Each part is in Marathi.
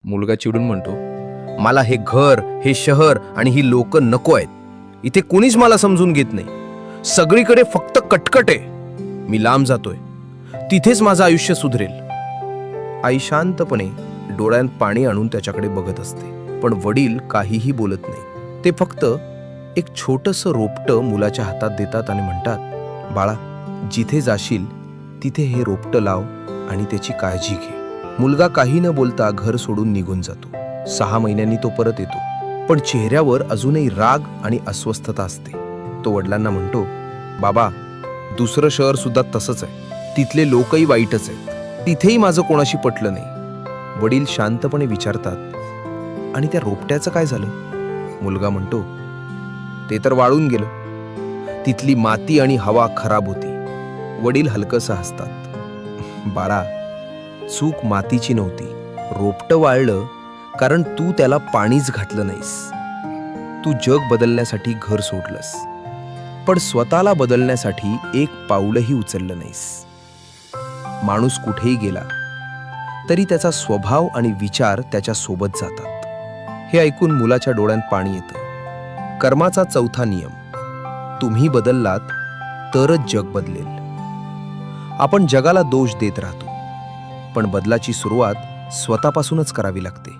मुलगा चिडून म्हणतो, मला हे घर, हे शहर आणि ही लोक नको आहेत. इथे कुणीच मला समजून घेत नाही. सगळीकडे फक्त कटकट आहे. मी लांब जातोय. तिथेच माझं आयुष्य सुधरेल. आई शांतपणे डोळ्यात पाणी आणून त्याच्याकडे बघत असते, पण वडील काहीही बोलत नाही. ते फक्त एक छोटंसं रोपटं मुलाच्या हातात देतात आणि म्हणतात, बाळा, जिथे जाशील तिथे हे रोपटं लाव आणि त्याची काळजी घे. मुलगा काही न बोलता घर सोडून निघून जातो. 6 महिन्यांनी तो परत येतो, पण चेहऱ्यावर अजूनही राग आणि अस्वस्थता असते. तो वडिलांना म्हणतो, बाबा, दुसरं शहर सुद्धा तसंच आहे. तिथले लोकही वाईटच आहेत. तिथेही माझं कोणाशी पटलं नाही. वडील शांतपणे विचारतात, आणि त्या रोपट्याचं काय झालं? मुलगा म्हणतो, ते तर वाळून गेलं. तिथली माती आणि हवा खराब होती. वडील हलकसं हसतात, बाळा, चूक मातीची नव्हती. रोपटं वाळलं कारण तू त्याला पाणीच घातलं नाहीस. तू जग बदलण्यासाठी घर सोडलंस, पण स्वतःला बदलण्यासाठी एक पाऊलही उचललं नाहीस. माणूस कुठेही गेला तरी त्याचा स्वभाव आणि विचार त्याच्या सोबत जातात. हे ऐकून मुलाच्या डोळ्यात पाणी येतं. कर्माचा चौथा नियम, तुम्ही बदललात तरच जग बदलेल. आपण जगाला दोष देत राहतो, पण बदलाची सुरुवात स्वतःपासूनच करावी लागते.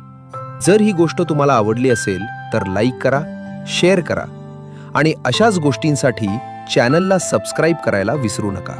जर ही गोष्ट तुम्हाला आवडली असेल तर लाईक करा, शेअर करा आणि अशाच गोष्टींसाठी चॅनलला सबस्क्राईब करायला विसरू नका.